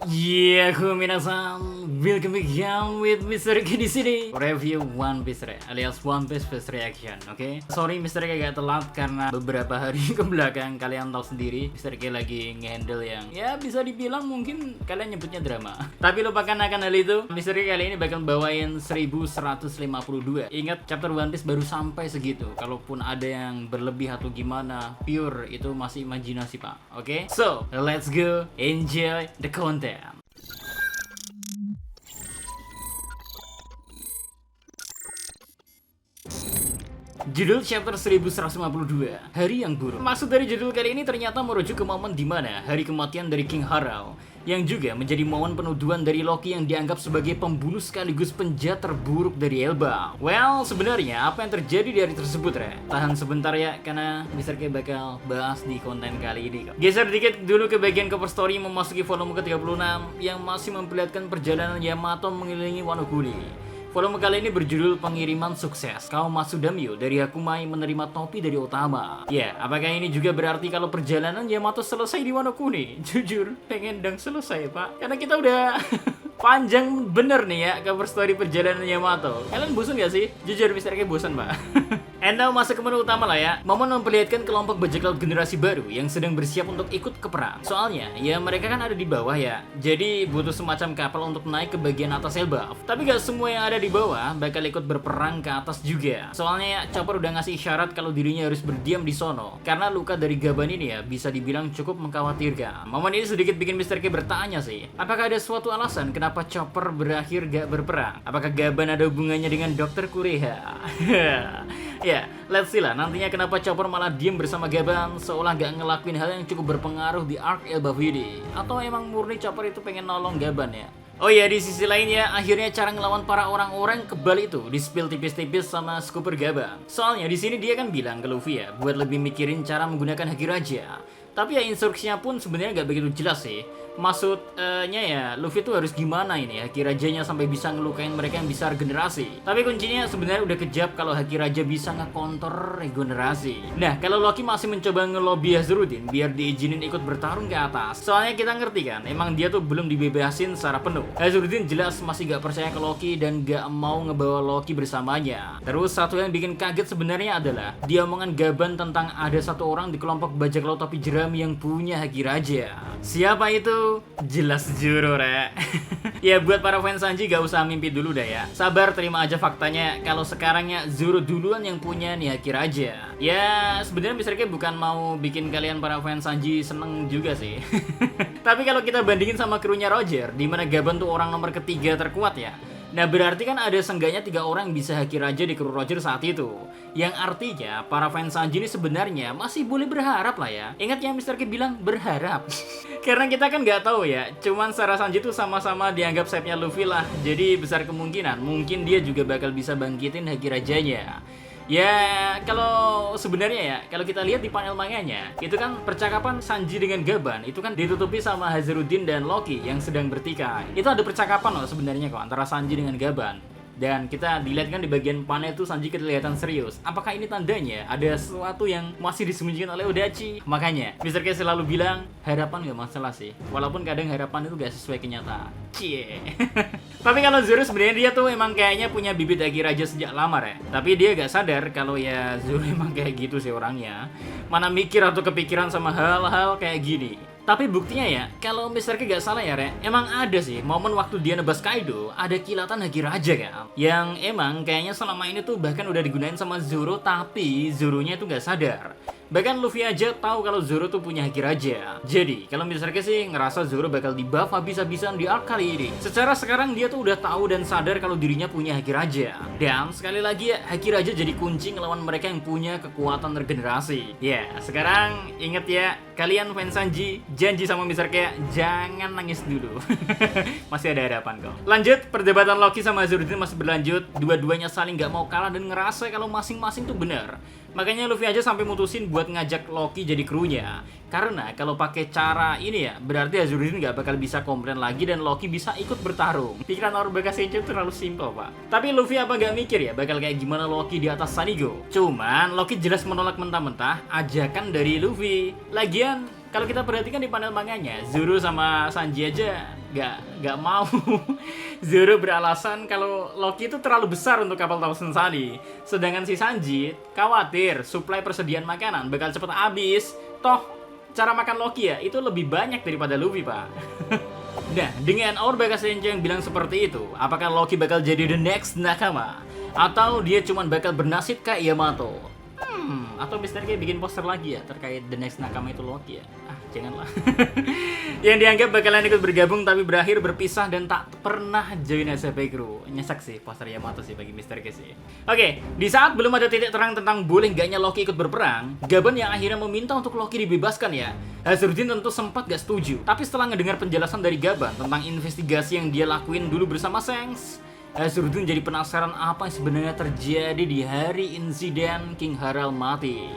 Minasan, welcome again with Mr. K di sini. Review One Piece alias One Piece First Reaction, oke? Sorry Mr. K agak telat karena beberapa hari ke belakang kalian tahu sendiri Mr. K lagi ngehandle yang ya bisa dibilang mungkin kalian nyebutnya drama. Tapi lupakan akan hal itu. Mr. K kali ini bakal bawain 1152. Ingat chapter One Piece baru sampai segitu. Kalaupun ada yang berlebih atau gimana, pure itu masih imajinasi, Pak. Oke? So, let's go enjoy the content. Judul chapter 1152, Hari yang Buruk. Maksud dari judul kali ini ternyata merujuk ke momen dimana hari kematian dari King Harrow, yang juga menjadi momen penuduhan dari Loki yang dianggap sebagai pembunuh sekaligus penjahat terburuk dari Elba. Well, sebenarnya apa yang terjadi di hari tersebut, Re? Tahan sebentar ya, karena Mr. K bakal bahas di konten kali ini kok. Geser dikit dulu ke bagian cover story memasuki volume ke-36 yang masih memperlihatkan perjalanan Yamato mengelilingi Wano Kuni. Volume kali ini berjudul Pengiriman Sukses. Kaum Masudamyo dari Hakumai menerima topi dari Otama. Ya, apakah ini juga berarti kalau perjalanan Yamato selesai di Wano Kuni? Jujur, pengen dong selesai, Pak. Karena kita udah panjang bener nih ya cover story perjalanan Yamato. Kalian bosan gak sih? Jujur, Mr. K bosan, Pak. And now masuk ke menu utama lah ya. Momen memperlihatkan kelompok bajak laut generasi baru yang sedang bersiap untuk ikut ke perang. Soalnya, ya mereka kan ada di bawah ya. Jadi butuh semacam kapal untuk naik ke bagian atas Elbaf. Tapi gak semua yang ada di bawah bakal ikut berperang ke atas juga. Soalnya ya, Chopper udah ngasih isyarat kalau dirinya harus berdiam di sono. Karena luka dari Gaban ini ya bisa dibilang cukup mengkhawatirkan. Momen ini sedikit bikin Mr. K bertanya sih. Apakah ada suatu alasan kenapa Chopper berakhir gak berperang? Apakah Gaban ada hubungannya dengan Dr. Kureha? Ya, let's see lah nantinya kenapa Chopper malah diem bersama Gaban seolah gak ngelakuin hal yang cukup berpengaruh di arc Elbaf ini. Atau emang murni Chopper itu pengen nolong Gaban ya? Oh ya, di sisi lainnya, akhirnya cara ngelawan para orang-orang kebal itu di-spill tipis-tipis sama Scooper Gaban. Soalnya di sini dia kan bilang ke Luffy ya, buat lebih mikirin cara menggunakan Haki Raja. Tapi ya instruksinya pun sebenarnya gak begitu jelas sih. Maksudnya ya, Luffy tuh harus gimana ini Haki Rajanya sampai bisa ngelukain mereka yang bisa regenerasi. Tapi kuncinya sebenarnya udah kejap kalau Haki Raja bisa ngekonter regenerasi. Nah, kalau Loki masih mencoba ngelobi Azurudin biar diizinin ikut bertarung ke atas. Soalnya kita ngerti kan, emang dia tuh belum dibebasin secara penuh. Azurudin jelas masih gak percaya ke Loki dan gak mau ngebawa Loki bersamanya. Terus satu yang bikin kaget sebenarnya adalah dia omongan Gaban tentang ada satu orang di kelompok bajak laut topi jerami yang punya Haki Raja. Siapa itu? Jelas Zoro, Re. Ya buat para fans Sanji gak usah mimpi dulu dah ya. Sabar, terima aja faktanya kalau sekarangnya Zoro duluan yang punya nih Haki Raja. Ya sebenarnya Mr. K bukan mau bikin kalian para fans Sanji seneng juga sih. Tapi kalau kita bandingin sama krunya Roger, di mana Gaban tuh orang nomor ketiga terkuat ya. Nah berarti kan ada seenggaknya 3 orang yang bisa Haki Raja di kru Roger saat itu. Yang artinya para fans Sanji ini sebenarnya masih boleh berharap lah ya. Ingat ya Mr. K bilang berharap. Karena kita kan nggak tahu ya. Cuman secara Sanji tuh sama-sama dianggap save-nya Luffy lah. Jadi besar kemungkinan mungkin dia juga bakal bisa bangkitin Haki Rajanya. Ya kalau sebenarnya ya kalau kita lihat di panel manganya itu kan percakapan Sanji dengan Gaban itu kan ditutupi sama Hazarudin dan Loki yang sedang bertikai. Itu ada percakapan loh sebenarnya kok antara Sanji dengan Gaban. Dan kita dilihat kan di bagian panel itu Sanji kelihatan serius. Apakah ini tandanya ada sesuatu yang masih disembunyikan oleh Odachi? Makanya Mr. K selalu bilang harapan gak masalah sih. Walaupun kadang harapan itu gak sesuai kenyataan. Cie. Tapi kalau Zoro sebenarnya dia tuh emang kayaknya punya bibit Haki Raja sejak lama ya. Tapi dia gak sadar kalau ya Zoro emang kayak gitu sih orangnya. Mana mikir atau kepikiran sama hal-hal kayak gini. Tapi buktinya ya, kalau Mr. K gak salah ya, Re, emang ada sih momen waktu dia nebas Kaido, ada kilatan Haki Raja kan. Yang emang kayaknya selama ini tuh bahkan udah digunain sama Zoro, tapi Zoronya tuh gak sadar. Bahkan Luffy aja tahu kalau Zoro tuh punya Haki Raja. Jadi, kalau Mr. K sih ngerasa Zoro bakal di-buff habis-habisan di arc kali ini. Secara sekarang dia tuh udah tahu dan sadar kalau dirinya punya Haki Raja. Dan sekali lagi ya, Haki Raja jadi kunci ngelawan mereka yang punya kekuatan regenerasi. Ya, sekarang inget ya, kalian fans Sanji, janji sama Mr. K, jangan nangis dulu. Masih ada harapan kok. Lanjut, perdebatan Loki sama Azurudin masih berlanjut. Dua-duanya saling gak mau kalah dan ngerasa kalau masing-masing tuh benar. Makanya Luffy aja sampai mutusin buat ngajak Loki jadi krunya. Karena kalau pakai cara ini ya, berarti Azurudin nggak bakal bisa komplain lagi dan Loki bisa ikut bertarung. Pikiran Orobaka Senju terlalu simpel, Pak. Tapi Luffy apa nggak mikir ya bakal kayak gimana Loki di atas Sanigo. Cuman Loki jelas menolak mentah-mentah ajakan dari Luffy. Lagian kalau kita perhatikan di panel manganya, Zoro sama Sanji aja nggak mau. Zoro beralasan kalau Loki itu terlalu besar untuk kapal Thousand Sunny. Sedangkan si Sanji khawatir suplai persediaan makanan bakal cepet habis. Toh cara makan Loki ya itu lebih banyak daripada Luffy, Pak. Nah, dengan Our Bakas Senju yang bilang seperti itu, apakah Loki bakal jadi the next nakama? Atau dia cuma bakal bernasib kayak Yamato? Atau Mr. K bikin poster lagi ya terkait the next nakama itu Loki ya? Janganlah. Yang dianggap bakalan ikut bergabung tapi berakhir berpisah dan tak pernah join SCP Crew. Nyesek sih poster Yamato sih bagi Mr. K sih. Oke, di saat belum ada titik terang tentang boleh nggaknya Loki ikut berperang, Gaban yang akhirnya meminta untuk Loki dibebaskan ya. Azurudin tentu sempat gak setuju. Tapi setelah ngedengar penjelasan dari Gaban tentang investigasi yang dia lakuin dulu bersama Shanks, Azurudin jadi penasaran apa yang sebenarnya terjadi di hari insiden King Harald mati.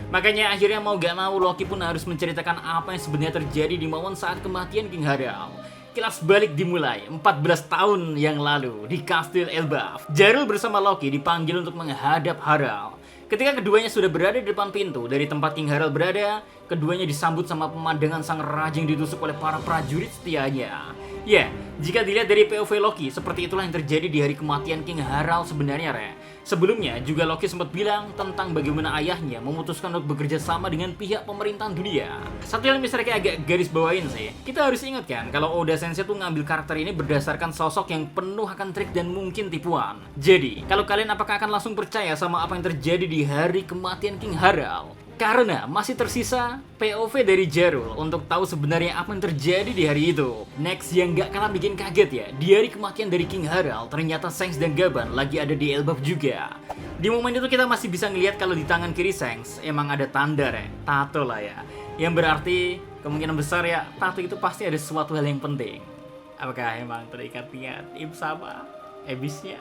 Makanya akhirnya mau gak mau Loki pun harus menceritakan apa yang sebenarnya terjadi di momen saat kematian King Harald. Kilas balik dimulai 14 tahun yang lalu di Kastil Elbaf. Jarul bersama Loki dipanggil untuk menghadap Harald. Ketika keduanya sudah berada di depan pintu dari tempat King Harald berada, keduanya disambut sama pemandangan sang raja yang ditusuk oleh para prajurit setianya. Ya, jika dilihat dari POV Loki, seperti itulah yang terjadi di hari kematian King Harald sebenarnya, Re. Sebelumnya juga Loki sempat bilang tentang bagaimana ayahnya memutuskan untuk bekerja sama dengan pihak pemerintahan dunia. Satu yang Mr. K agak garis bawain sih, kita harus ingat kan kalau Oda Sensei tuh ngambil karakter ini berdasarkan sosok yang penuh akan trik dan mungkin tipuan. Jadi, kalau kalian apakah akan langsung percaya sama apa yang terjadi di hari kematian King Harald? Karena masih tersisa POV dari Jarul untuk tahu sebenarnya apa yang terjadi di hari itu. Next yang gak kalah bikin kaget ya, di hari kematian dari King Harald ternyata Shanks dan Gaban lagi ada di Elbaf juga. Di momen itu kita masih bisa ngelihat kalau di tangan kiri Shanks emang ada tanda ya, tato lah ya. Yang berarti kemungkinan besar ya tato itu pasti ada sesuatu hal yang penting. Apakah emang terikat niat Im sama Ebisnya?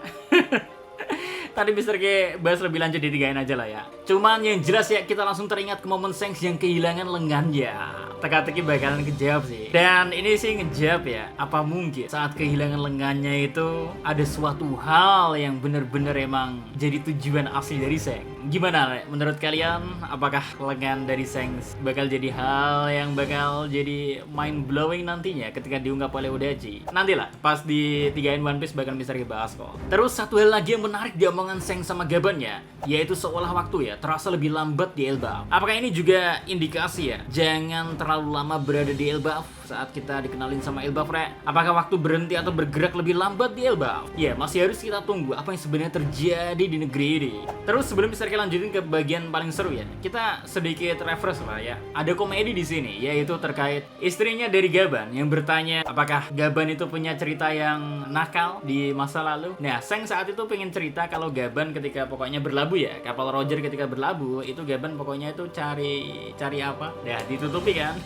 Tadi Mr. K bahas lebih lanjut di 3N aja lah ya. Cuman yang jelas ya kita langsung teringat ke momen Shanks yang kehilangan lengannya. Teka-teki bakalan kejawab sih. Dan ini sih ngejawab ya. Apa mungkin saat kehilangan lengannya itu ada suatu hal yang bener-bener emang jadi tujuan asli dari Shanks? Gimana menurut kalian? Apakah lengan dari Shanks bakal jadi hal yang bakal jadi mind blowing nantinya ketika diungkap oleh Odachi? Nantilah pas di 3N One Piece bakal bisa bahas kok. Terus satu hal lagi yang menarik di omongan Shanks sama Gabannya, yaitu seolah waktu ya terasa lebih lambat di Elbaf. Apakah ini juga indikasi ya jangan terlalu lama berada di Elbaf saat kita dikenalin sama Elbaf, Re? Apakah waktu berhenti atau bergerak lebih lambat di Elbaf? Ya masih harus kita tunggu apa yang sebenarnya terjadi di negeri ini. Terus sebelum bisa lanjutin ke bagian paling seru ya, kita sedikit refresh lah ya. Ada komedi di sini, yaitu terkait istrinya dari Gaban yang bertanya apakah Gaban itu punya cerita yang nakal di masa lalu. Nah, Shanks saat itu pengen cerita kalau Gaban ketika pokoknya berlabuh ya, kapal Roger ketika berlabuh itu Gaban pokoknya itu cari apa? Ya ditutupi kan.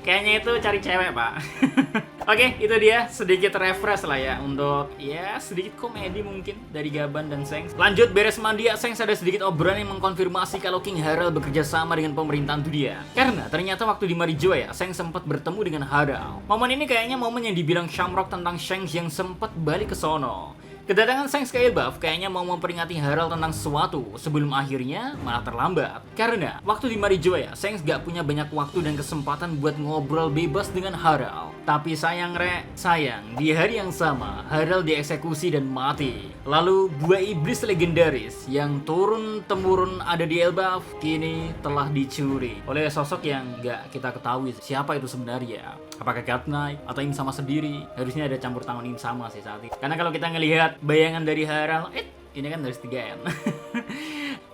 Kayaknya itu cari cewek, Pak. Oke, itu dia sedikit refresh lah ya untuk ya sedikit komedi mungkin dari Gaban dan Shanks. Lanjut beres mandi, Shanks ada sedikit obrolan yang mengkonfirmasi kalau King Harald bekerja sama dengan pemerintahan dunia. Karena ternyata waktu di Marijoa ya, Shanks sempat bertemu dengan Harald. Momen ini kayaknya momen yang dibilang Shamrock tentang Shanks yang sempat balik ke sono. Kedatangan Shanks ke Elbaf kayaknya mau memperingati Harald tentang sesuatu sebelum akhirnya malah terlambat. Karena waktu di Marijoa ya, Shanks gak punya banyak waktu dan kesempatan buat ngobrol bebas dengan Harald. Tapi sayang, Re, sayang, di hari yang sama Harald dieksekusi dan mati. Lalu buah iblis legendaris yang turun-temurun ada di Elbaf kini telah dicuri oleh sosok yang gak kita ketahui siapa itu sebenarnya. Apakah God Knight atau Im Sama sendiri? Harusnya ada campur tangan Im Sama sih saat itu. Karena kalau kita ngelihat bayangan dari Harald, ini kan dari 3N.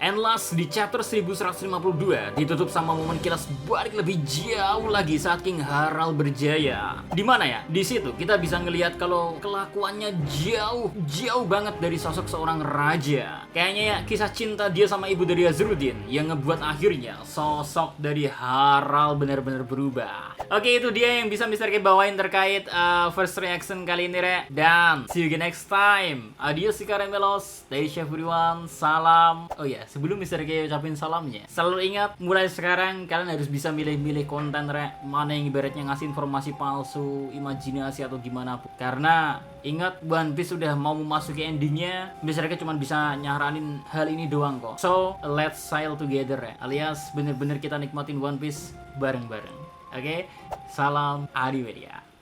And last di chapter 1152 ditutup sama momen kilas balik lebih jauh lagi saat King Harald berjaya. Di mana ya? Di situ kita bisa ngelihat kalau kelakuannya jauh banget dari sosok seorang raja. Kayaknya ya kisah cinta dia sama ibu dari Azurudin yang ngebuat akhirnya sosok dari Harald benar-benar berubah. Oke, itu dia yang bisa Mr. K bawain terkait first reaction kali ini, Re. Dan see you again next time. Adios si Karamelos. Dari Chef Everyone. Salam. Oh ya, sebelum Mr. K ucapin salamnya, selalu ingat mulai sekarang kalian harus bisa milih-milih konten, Re. Mana yang ibaratnya ngasih informasi palsu, imajinasi atau gimana pun. Karena ingat One Piece sudah mau memasuki endingnya, Mr. K cuma bisa nyaranin hal ini doang kok. So, let's sail together, Re. Alias bener-bener kita nikmatin One Piece bareng-bareng. Oke, salam Adi Media.